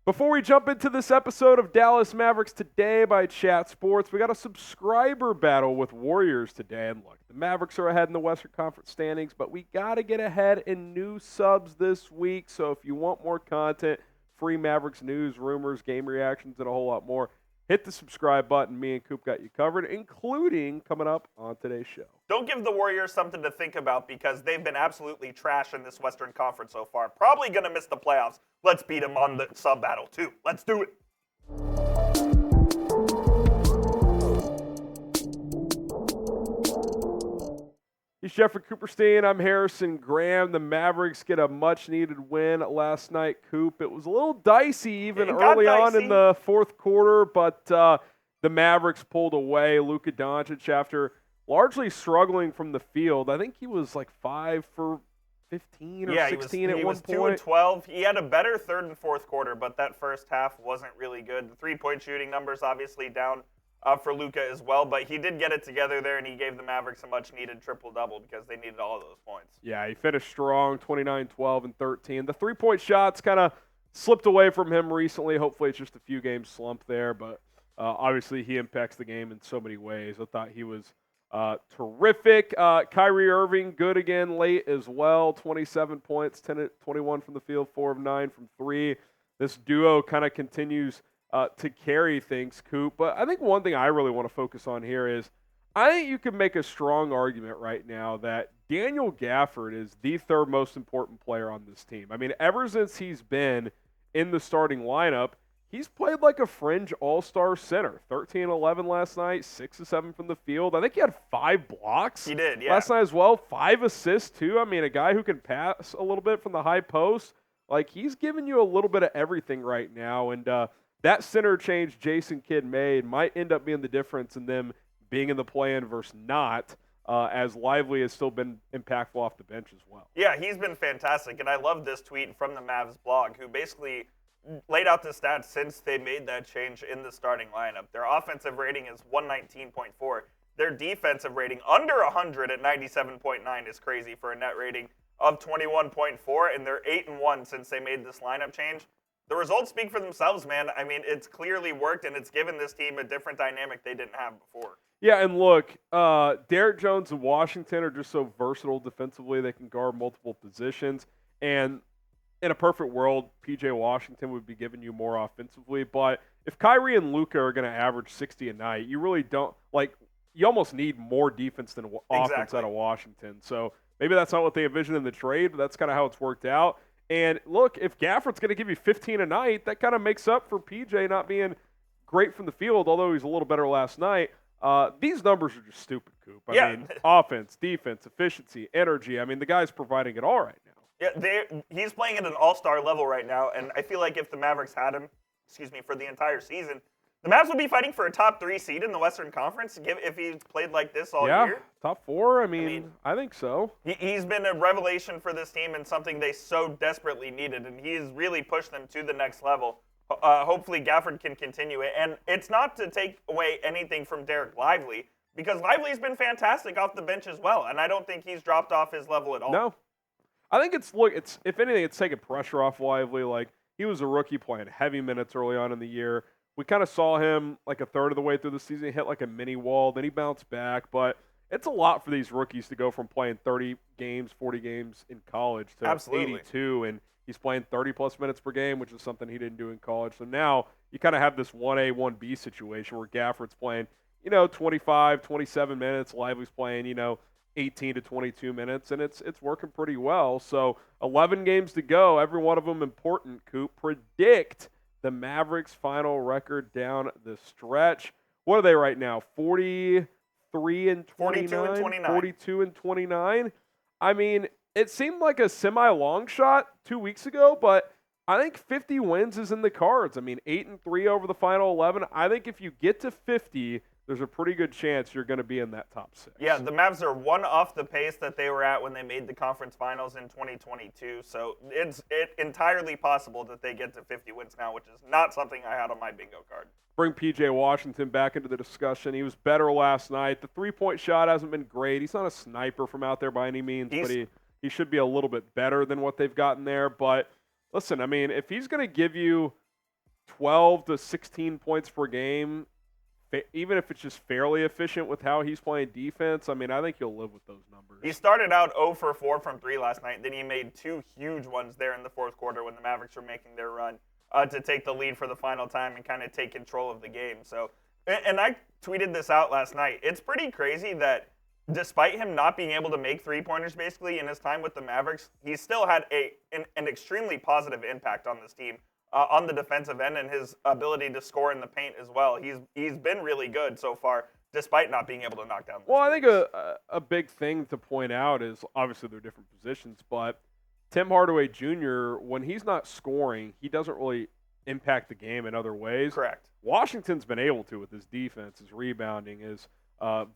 Before we jump into this episode of Dallas Mavericks Today by Chat Sports, we got a subscriber battle with Warriors today. And look, the Mavericks are ahead in the Western Conference standings, but we got to get ahead in new subs this week. So if you want more content, free Mavericks news, rumors, game reactions, and a whole lot more, hit the subscribe button. Me and Coop got you covered, including coming up on today's show. Don't give the Warriors something to think about because they've been absolutely trash in this Western Conference so far. Probably going to miss the playoffs. Let's beat them on the sub battle, too. Let's do it. He's Jeffrey Cooperstein. I'm Harrison Graham. The Mavericks get a much-needed win last night, Coop. It was a little dicey even early on in the fourth quarter, but the Mavericks pulled away. Luka Doncic, after largely struggling from the field, I think he was like 5 for 15 or 16 at one point. He was 2 and 12. He had a better third and fourth quarter, but that first half wasn't really good. The three-point shooting numbers obviously down for Luka as well, but he did get it together there, and he gave the Mavericks a much-needed triple-double because they needed all of those points. Yeah, he finished strong, 29, 12, and 13. The three-point shots kind of slipped away from him recently. Hopefully it's just a few games slump there, but obviously he impacts the game in so many ways. I thought he was terrific. Kyrie Irving, good again late as well. 27 points, 21 from the field, 4 of 9 from 3. This duo kind of continues to carry things, Coop. But I think one thing I really want to focus on here is I think you can make a strong argument right now that Daniel Gafford is the third most important player on this team. I mean, ever since he's been in the starting lineup, he's played like a fringe all-star center. 13-11 last night, 6 of 7 from the field. I think he had 5 blocks. He did, yeah. Last night as well, 5 assists too. I mean, a guy who can pass a little bit from the high post. Like, he's giving you a little bit of everything right now. And that center change Jason Kidd made might end up being the difference in them being in the play-in versus not, as Lively has still been impactful off the bench as well. Yeah, he's been fantastic. And I love this tweet from the Mavs blog, who basically laid out the stats since they made that change in the starting lineup. Their offensive rating is 119.4. Their defensive rating under 100 at 97.9 is crazy for a net rating of 21.4, and they're 8-1 since they made this lineup change. The results speak for themselves, man. I mean, it's clearly worked, and it's given this team a different dynamic they didn't have before. Yeah, and look, Derrick Jones and Washington are just so versatile defensively. They can guard multiple positions, and in a perfect world, P.J. Washington would be giving you more offensively. But if Kyrie and Luka are going to average 60 a night, you really don't – like, you almost need more defense than offense out of Washington. So maybe that's not what they envisioned in the trade, but that's kind of how it's worked out. And look, if Gafford's going to give you 15 a night, that kind of makes up for PJ not being great from the field, although he's a little better last night. These numbers are just stupid, Coop. I mean, offense, defense, efficiency, energy. I mean, the guy's providing it all right now. Yeah, he's playing at an all-star level right now, and I feel like if the Mavericks had him, for the entire season, the Mavs would be fighting for a top 3 seed in the Western Conference if he played like this all year. Yeah, top 4. I mean, I think so. He's been a revelation for this team and something they so desperately needed, and he's really pushed them to the next level. Hopefully Gafford can continue it. And it's not to take away anything from Dereck Lively, because Lively's been fantastic off the bench as well, and I don't think he's dropped off his level at all. No. I think it's if anything, it's taking pressure off Lively. Like, he was a rookie playing heavy minutes early on in the year. We kind of saw him like a third of the way through the season. He hit like a mini wall. Then he bounced back. But it's a lot for these rookies to go from playing 30 games, 40 games in college to 82. And he's playing 30-plus minutes per game, which is something he didn't do in college. So now you kind of have this 1A, 1B situation where Gafford's playing, 25, 27 minutes. Lively's playing, 18 to 22 minutes. And it's working pretty well. So 11 games to go. Every one of them important, Coop. Predict the Mavericks' final record down the stretch. What are they right now? 43 and 29? 42 and 29. 42 and 29. I mean, it seemed like a semi-long shot 2 weeks ago, but I think 50 wins is in the cards. I mean, 8-3 over the final 11. I think if you get to 50, there's a pretty good chance you're going to be in that top 6. Yeah, the Mavs are one off the pace that they were at when they made the conference finals in 2022. So it's entirely possible that they get to 50 wins now, which is not something I had on my bingo card. Bring P.J. Washington back into the discussion. He was better last night. The three-point shot hasn't been great. He's not a sniper from out there by any means, but he should be a little bit better than what they've gotten there. But listen, I mean, if he's going to give you 12 to 16 points per game, even if it's just fairly efficient with how he's playing defense, I mean, I think he'll live with those numbers. He started out 0 for 4 from 3 last night. Then he made 2 huge ones there in the fourth quarter when the Mavericks were making their run to take the lead for the final time and kind of take control of the game. So, and I tweeted this out last night. It's pretty crazy that despite him not being able to make three-pointers basically in his time with the Mavericks, he still had an extremely positive impact on this team. On the defensive end and his ability to score in the paint as well. He's been really good so far, despite not being able to knock down the Well, I think a big thing to point out is obviously they're different positions, but Tim Hardaway Jr., when he's not scoring, he doesn't really impact the game in other ways. Correct. Washington's been able to with his defense, his rebounding, his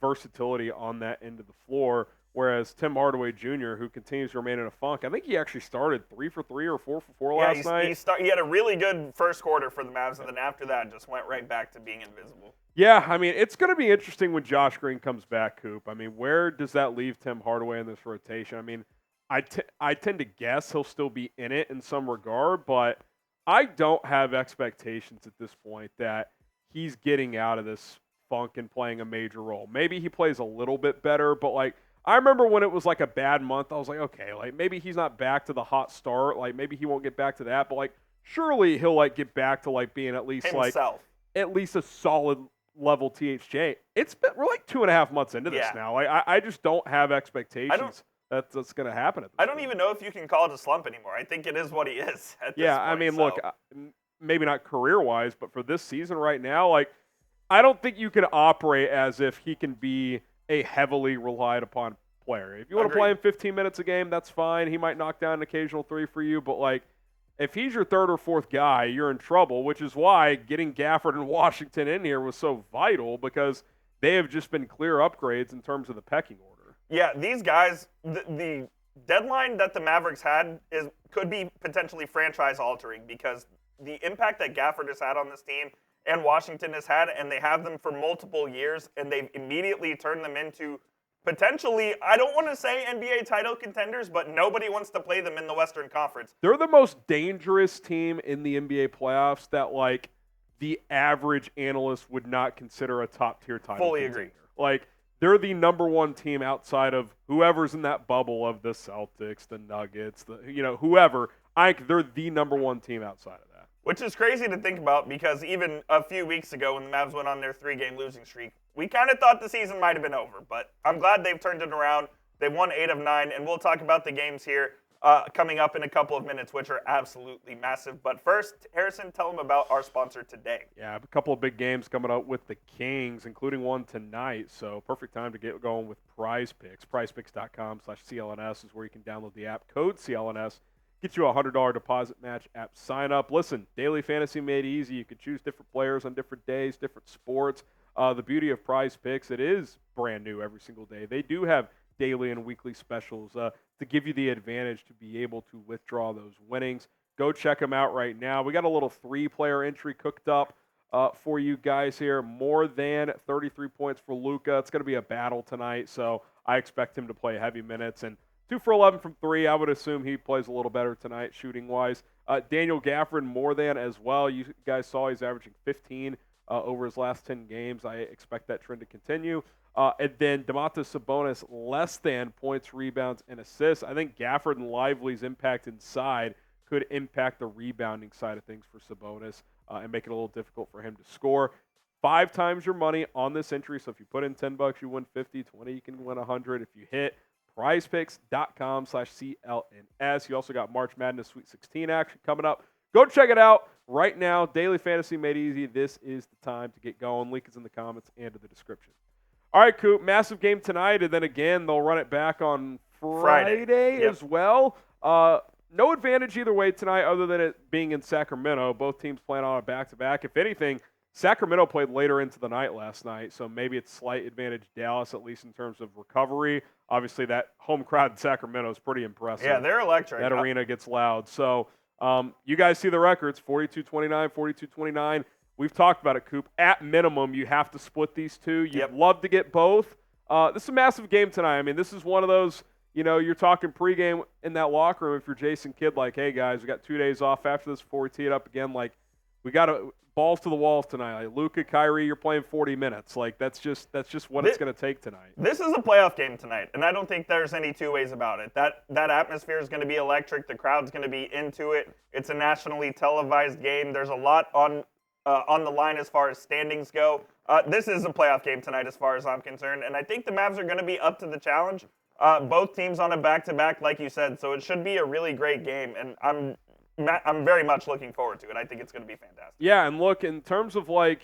versatility on that end of the floor. Whereas Tim Hardaway Jr., who continues to remain in a funk, I think he actually started 3 for 3 or 4 for 4 last night. He had a really good first quarter for the Mavs, and then after that just went right back to being invisible. Yeah, I mean, it's going to be interesting when Josh Green comes back, Coop. I mean, where does that leave Tim Hardaway in this rotation? I mean, I tend to guess he'll still be in it in some regard, but I don't have expectations at this point that he's getting out of this funk and playing a major role. Maybe he plays a little bit better, but like, I remember when it was like a bad month, I was like, okay, like maybe he's not back to the hot start. Like maybe he won't get back to that, but like surely he'll like get back to like being at least himself. At least a solid level THJ. We're like 2.5 months into this now. Like I just don't have expectations that's going to happen at this I don't even know if you can call it a slump anymore. I think it is what he is at this point. I mean, look, maybe not career-wise, but for this season right now, like I don't think you can operate as if he can be a heavily relied upon player. If you want to play him 15 minutes a game, that's fine. He might knock down an occasional 3 for you, but like if he's your third or fourth guy, you're in trouble, which is why getting Gafford and Washington in here was so vital because they have just been clear upgrades in terms of the pecking order. Yeah, these guys, the deadline that the Mavericks had could be potentially franchise altering because the impact that Gafford has had on this team and Washington has had, and they have them for multiple years, and they've immediately turned them into potentially, I don't want to say NBA title contenders, but nobody wants to play them in the Western Conference. They're the most dangerous team in the NBA playoffs that, like, the average analyst would not consider a top-tier title Fully contender. agree. Like, they're the number one team outside of whoever's in that bubble of the Celtics, the Nuggets, whoever. I think they're the number one team outside of that. Which is crazy to think about because even a few weeks ago when the Mavs went on their 3-game losing streak, we kind of thought the season might have been over. But I'm glad they've turned it around. They've won 8 of 9, and we'll talk about the games here coming up in a couple of minutes, which are absolutely massive. But first, Harrison, tell them about our sponsor today. Yeah, a couple of big games coming up with the Kings, including one tonight. So perfect time to get going with Prize Picks. PrizePicks.com/CLNS is where you can download the app. Code CLNS. Get you a $100 deposit match app sign up. Listen, daily fantasy made easy. You can choose different players on different days, different sports. The beauty of Prize Picks, it is brand new every single day. They do have daily and weekly specials to give you the advantage to be able to withdraw those winnings. Go check them out right now. We got a little 3-player entry cooked up for you guys here. More than 33 points for Luka. It's going to be a battle tonight, so I expect him to play heavy minutes. And 2 for 11 from 3. I would assume he plays a little better tonight shooting-wise. Daniel Gafford more than as well. You guys saw he's averaging 15 over his last 10 games. I expect that trend to continue. And then Domantas Sabonis less than points, rebounds, and assists. I think Gafford and Lively's impact inside could impact the rebounding side of things for Sabonis and make it a little difficult for him to score. 5 times your money on this entry. So if you put in $10, you win 50. 20, you can win 100 if you hit. PrizePicks.com/CLNS. You also got March Madness Sweet 16 action coming up. Go check it out right now. Daily Fantasy Made Easy. This is the time to get going. Link is in the comments and in the description. All right, Coop. Massive game tonight, and then again, they'll run it back on Friday as well. No advantage either way tonight other than it being in Sacramento. Both teams playing on a back-to-back. If anything, Sacramento played later into the night last night, so maybe it's slight advantage Dallas, at least in terms of recovery. Obviously, that home crowd in Sacramento is pretty impressive. Yeah, they're electric. That arena gets loud. So you guys see the records, 42-29, 42-29. We've talked about it, Coop. At minimum, you have to split these two. You'd love to get both. This is a massive game tonight. I mean, this is one of those, you're talking pregame in that locker room if you're Jason Kidd, like, hey, guys, we got 2 days off after this before we tee it up again. Like, we got to balls to the walls tonight. Like Luka, Kyrie, you're playing 40 minutes. Like that's just what it's going to take tonight. This is a playoff game tonight, and I don't think there's any two ways about it. That atmosphere is going to be electric. The crowd's going to be into it. It's a nationally televised game. There's a lot on the line as far as standings go. This is a playoff game tonight as far as I'm concerned, and I think the Mavs are going to be up to the challenge. Both teams on a back-to-back, like you said, so it should be a really great game, and I'm very much looking forward to it. I think it's going to be fantastic. Yeah, and look, in terms of like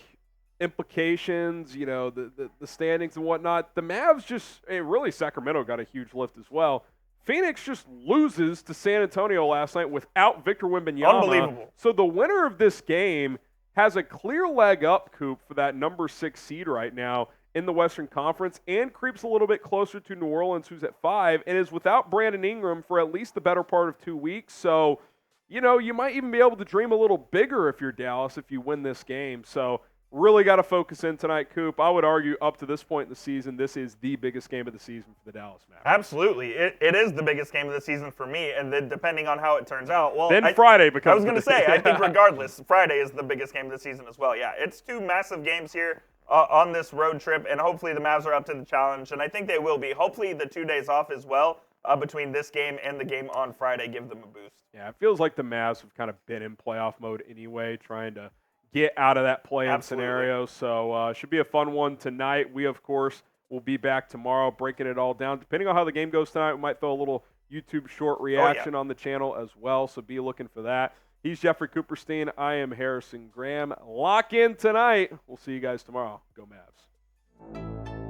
implications, you know, the standings and whatnot, the Mavs really Sacramento got a huge lift as well. Phoenix just loses to San Antonio last night without Victor Wembanyama. Unbelievable. So the winner of this game has a clear leg up, Coop, for that number 6 seed right now in the Western Conference, and creeps a little bit closer to New Orleans, who's at 5, and is without Brandon Ingram for at least the better part of 2 weeks. So, you know, you might even be able to dream a little bigger if you're Dallas if you win this game. So really got to focus in tonight, Coop. I would argue up to this point in the season, this is the biggest game of the season for the Dallas Mavericks. Absolutely. It is the biggest game of the season for me, and then depending on how it turns out. Well, then Friday becomes I was going to say, I think regardless, Friday is the biggest game of the season as well. Yeah, it's 2 massive games here on this road trip, and hopefully the Mavs are up to the challenge, and I think they will be. Hopefully the 2 days off as well between this game and the game on Friday give them a boost. Yeah, it feels like the Mavs have kind of been in playoff mode anyway, trying to get out of that play-in scenario. So should be a fun one tonight. We, of course, will be back tomorrow breaking it all down. Depending on how the game goes tonight, we might throw a little YouTube short reaction on the channel as well, so be looking for that. He's Jeffrey Cooperstein. I am Harrison Graham. Lock in tonight. We'll see you guys tomorrow. Go Mavs.